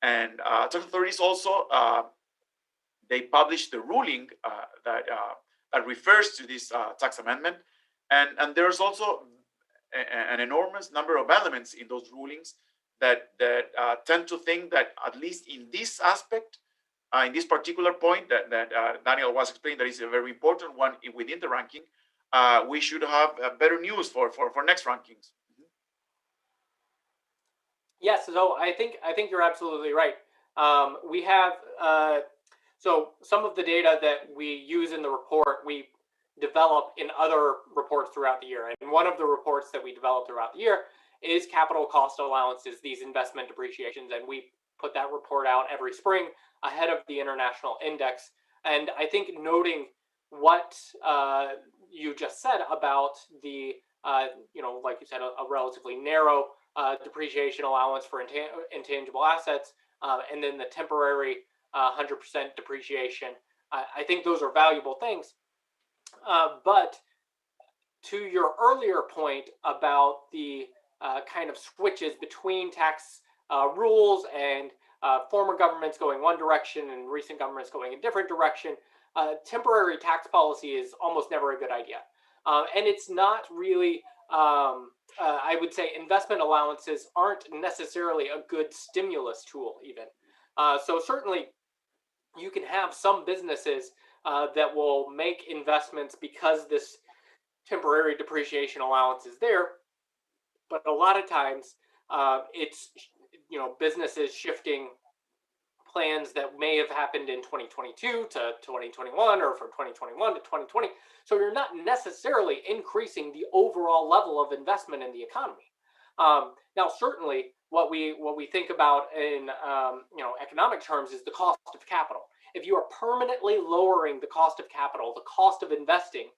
tax authorities also they published the ruling that refers to this tax amendment, and there's also an enormous number of elements in those rulings that tend to think that, at least in this aspect, in this particular point that Daniel was explaining, that is a very important one within the ranking, we should have better news for next rankings. Yes, so I think you're absolutely right. We have so some of the data that we use in the report, we develop in other reports throughout the year. And one of the reports that we develop throughout the year is capital cost allowances, these investment depreciations, and we put that report out every spring ahead of the international index. And I think noting what you just said about the, like you said, a relatively narrow depreciation allowance for intangible assets, and then the temporary 100% depreciation. I think those are valuable things. But to your earlier point about the kind of switches between tax rules and former governments going one direction and recent governments going a different direction, temporary tax policy is almost never a good idea. And it's not really, I would say investment allowances aren't necessarily a good stimulus tool even. So certainly you can have some businesses that will make investments because this temporary depreciation allowance is there. But a lot of times it's, businesses shifting plans that may have happened in 2022 to 2021 or from 2021 to 2020. So you're not necessarily increasing the overall level of investment in the economy. Now, certainly what we think about in economic terms is the cost of capital. If you are permanently lowering the cost of capital, the cost of investing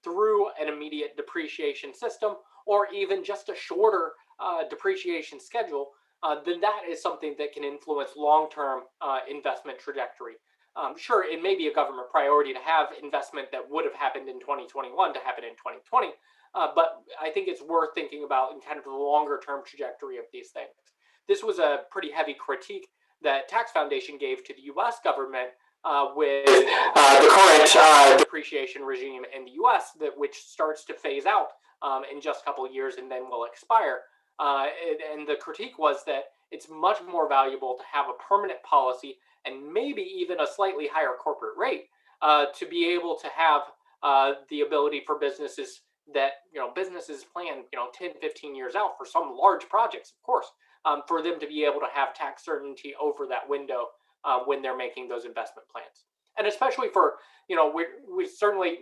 through an immediate depreciation system, or even just a shorter depreciation schedule, then that is something that can influence long-term investment trajectory. Sure, it may be a government priority to have investment that would have happened in 2021 to happen in 2020, but I think it's worth thinking about in kind of the longer-term trajectory of these things. This was a pretty heavy critique that Tax Foundation gave to the U.S. government with the current depreciation regime in the U.S., which starts to phase out in just a couple of years and then will expire. And the critique was that it's much more valuable to have a permanent policy and maybe even a slightly higher corporate rate to be able to have the ability for businesses that, businesses plan, 10, 15 years out for some large projects, of course, for them to be able to have tax certainty over that window when they're making those investment plans. And especially for, we certainly,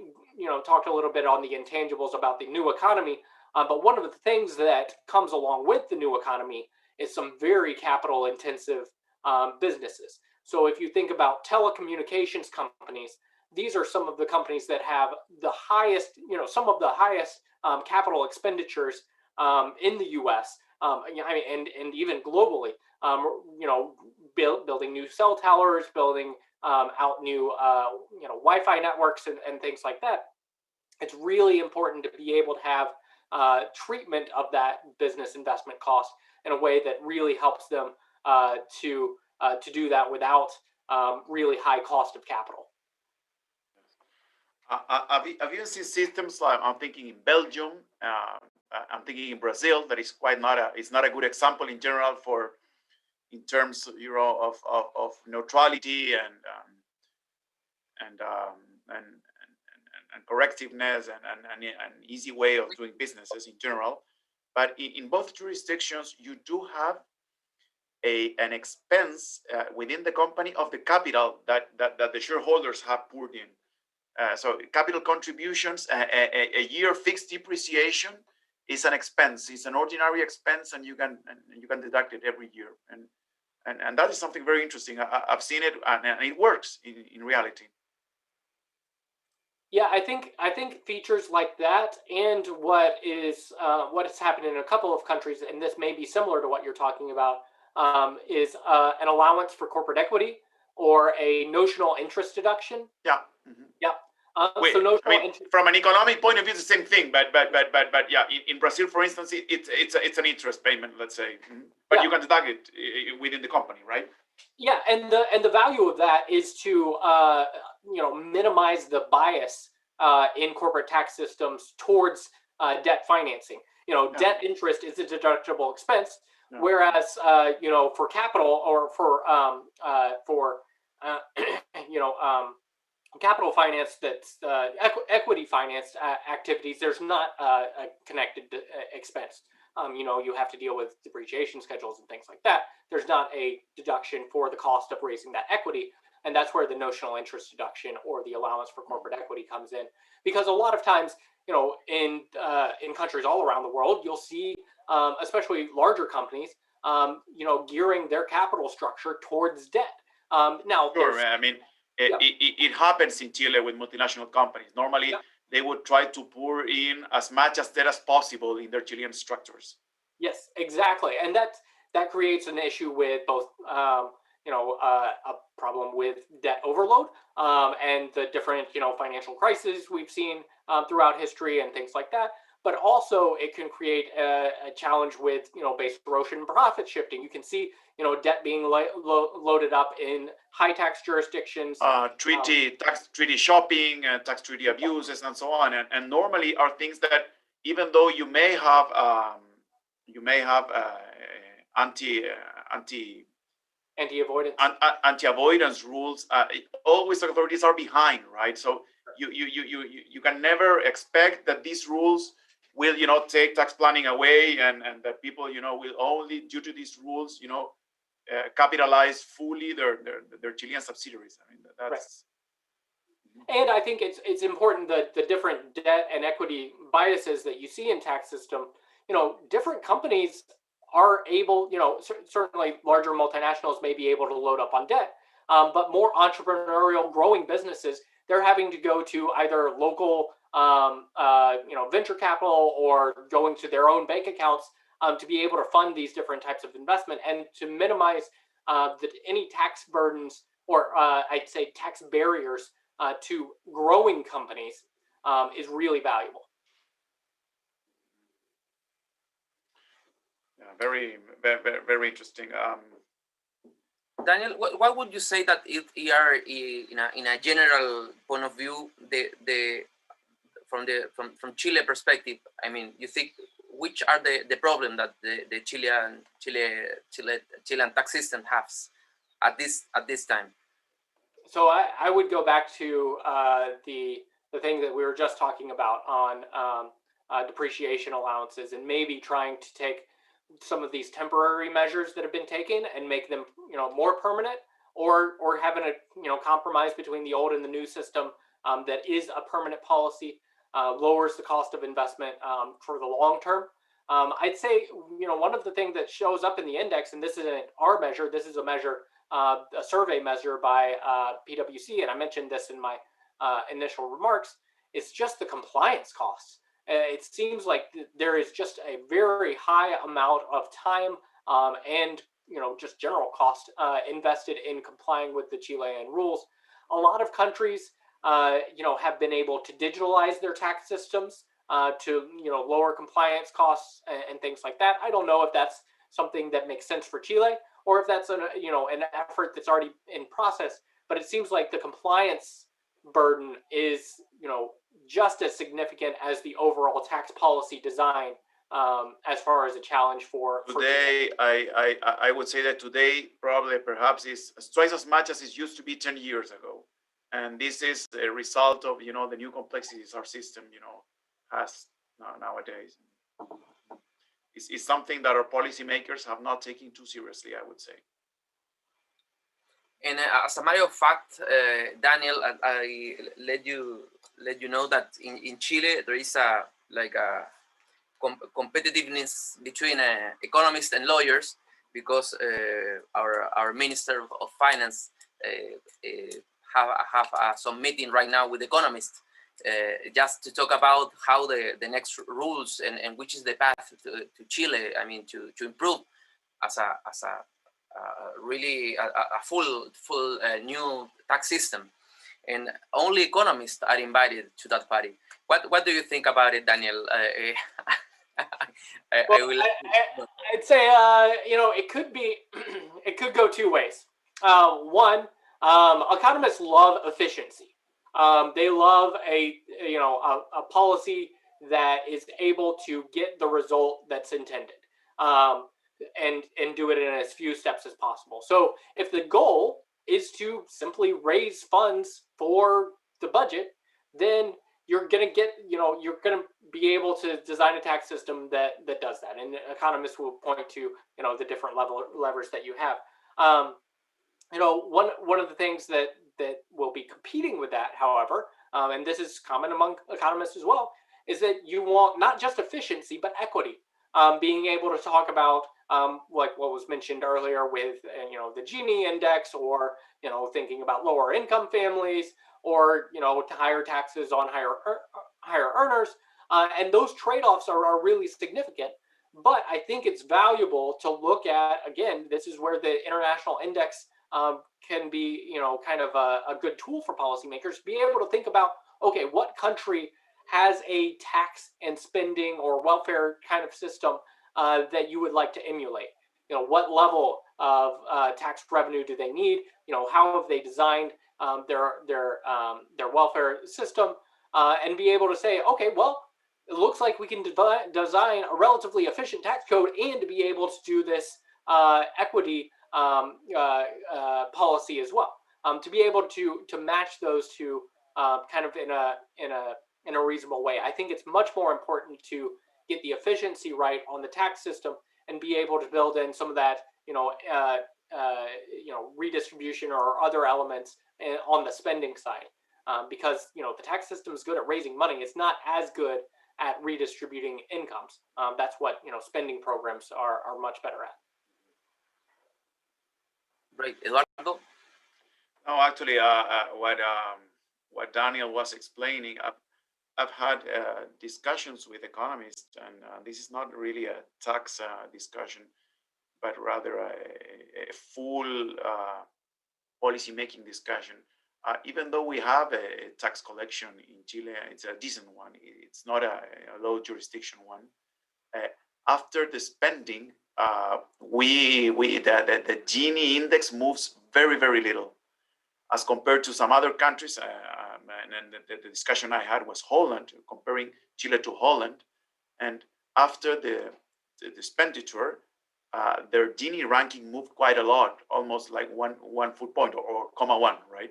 talked a little bit on the intangibles about the new economy, but one of the things that comes along with the new economy is some very capital intensive businesses. So if you think about telecommunications companies, these are some of the companies that have the highest, some of the highest capital expenditures in the U.S. And even globally. Building new cell towers, building out new, Wi-Fi networks and things like that. It's really important to be able to have treatment of that business investment cost in a way that really helps them to do that without really high cost of capital. I've even seen systems like, I'm thinking in Belgium, I'm thinking in Brazil, that is it's not a good example in general in terms of neutrality and correctiveness and an easy way of doing businesses in general. But in both jurisdictions, you do have an expense within the company of the capital that the shareholders have poured in. So capital contributions, a year fixed depreciation is an expense. It's an ordinary expense, and you can deduct it every year. And that is something very interesting. I've seen it, and it works in reality. Yeah, I think features like that, and what has happened in a couple of countries, and this may be similar to what you're talking about, is an allowance for corporate equity or a notional interest deduction. Yeah. Mm-hmm. Yeah. So from an economic point of view, it's the same thing. But yeah, in Brazil, for instance, it's an interest payment, let's say. Mm-hmm. But yeah, you can deduct it within the company, right? Yeah, and the value of that is to minimize the bias in corporate tax systems towards debt financing. Debt interest is a deductible expense, whereas for capital or for capital finance that's equity financed activities, there's not a connected expense. You have to deal with depreciation schedules and things like that. There's not a deduction for the cost of raising that equity. And that's where the notional interest deduction or the allowance for corporate equity comes in. Because a lot of times, in countries all around the world, you'll see, especially larger companies, gearing their capital structure towards debt. Now, sure, it happens in Chile with multinational companies. Normally, they would try to pour in as much as debt as possible in their Chilean structures. Yes, exactly, and that creates an issue with both, a problem with debt overload and the different, financial crises we've seen throughout history and things like that. But also, it can create a challenge with, base erosion and profit shifting. You can see, debt being loaded up in high tax jurisdictions. Tax treaty shopping, tax treaty abuses, and so on. And normally are things that, even though you may have anti-avoidance rules, always authorities are behind, right? So you can never expect that these rules will take tax planning away, and that people will only, due to these rules, capitalize fully their Chilean subsidiaries. I mean, that's right. And I think it's important that the different debt and equity biases that you see in tax system, different companies are able, certainly larger multinationals may be able to load up on debt, but more entrepreneurial growing businesses, they're having to go to either local venture capital or going to their own bank accounts to be able to fund these different types of investment, and to minimize any tax burdens or I'd say tax barriers to growing companies is really valuable. Yeah, very, very, very interesting. Daniel, what would you say that it are in a general point of view, from Chile perspective? I mean, you think which are the problem that the Chilean tax system has at this time? So I would go back to the thing that we were just talking about on depreciation allowances, and maybe trying to take some of these temporary measures that have been taken and make them, more permanent, or having a, compromise between the old and the new system that is a permanent policy, lowers the cost of investment for the long term. I'd say, one of the things that shows up in the index, and this isn't our measure, this is a measure, a survey measure by PwC, and I mentioned this in my initial remarks, is just the compliance costs. It seems like there is just a very high amount of time and just general cost invested in complying with the Chilean rules. A lot of countries have been able to digitalize their tax systems to lower compliance costs and things like that. I don't know if that's something that makes sense for Chile, or if that's an effort that's already in process. But it seems like the compliance burden is just as significant as the overall tax policy design, as far as a challenge for today. I would say that today probably perhaps is twice as much as it used to be 10 years ago, and this is a result of the new complexities our system has nowadays. It's something that our policymakers have not taken too seriously, I would say. And as a matter of fact, Daniel, I let you know that in Chile there is a competitiveness between economists and lawyers, because our Minister of Finance have some meeting right now with economists, just to talk about how the next rules and which is the path to Chile. I mean, to improve as a really a full new tax system, and only economists are invited to that party. What do you think about it, Daniel? I'd say it could be it could go two ways. One, economists love efficiency. They love a policy that is able to get the result that's intended. And do it in as few steps as possible. So if the goal is to simply raise funds for the budget, then you're going to get, you're going to be able to design a tax system that does that. And economists will point to, the different levers that you have. One of the things that will be competing with that, however, and this is common among economists as well, is that you want not just efficiency, but equity. Being able to talk about like what was mentioned earlier with the Gini index, or thinking about lower income families, or higher taxes on higher earners, and those trade-offs are really significant. But I think it's valuable to look at, again, this is where the international index can be kind of a good tool for policymakers, be able to think about, okay, what country has a tax and spending or welfare kind of system that you would like to emulate? What level of tax revenue do they need? How have they designed their welfare system? And be able to say, okay, well, it looks like we can design a relatively efficient tax code and to be able to do this equity policy as well. To be able to match those two kind of in a reasonable way. I think it's much more important to get the efficiency right on the tax system and be able to build in some of that, redistribution or other elements on the spending side, because the tax system is good at raising money. It's not as good at redistributing incomes. That's what spending programs are much better at. Right, Eduardo. No, actually, what Daniel was explaining, I've had discussions with economists, and this is not really a tax discussion, but rather a full policy-making discussion. Even though we have a tax collection in Chile, it's a decent one. It's not a low jurisdiction one. After the spending, the Gini index moves very, very little as compared to some other countries. And the discussion I had was Holland, comparing Chile to Holland. And after the expenditure, their Gini ranking moved quite a lot, almost like one foot point or comma one, right?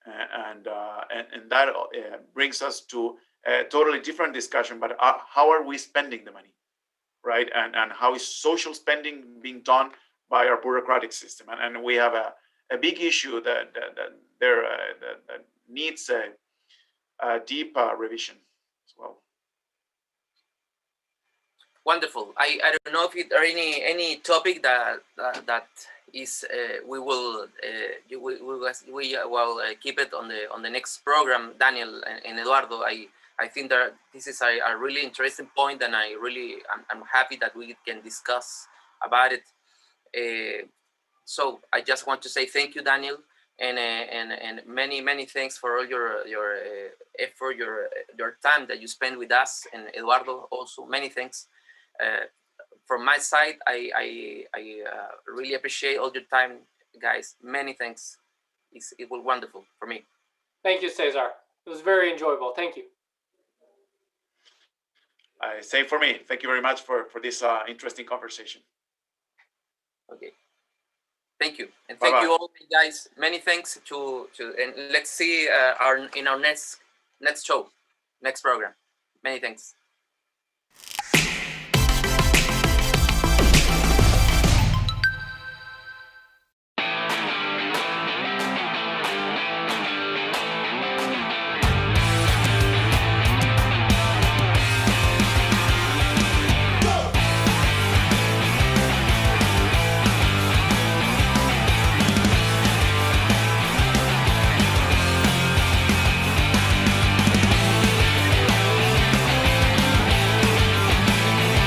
And that brings us to a totally different discussion. But how are we spending the money, right? And how is social spending being done by our bureaucratic system? And we have a big issue that needs a deep revision as well. Wonderful. I don't know if there are any topic that is we will keep it on the next program. Daniel and Eduardo, I think that this is a really interesting point, and I'm happy that we can discuss about it. So I just want to say thank you, Daniel, and many thanks for all your effort, your time that you spend with us, and Eduardo also many thanks. From my side, I really appreciate all your time, guys. Many thanks. It was wonderful for me. Thank you, Cesar. It was very enjoyable. Thank you. Same for me. Thank you very much for this interesting conversation. Okay. Thank you, and thank you all, guys. Many thanks and let's see in our next show, next program. Many thanks.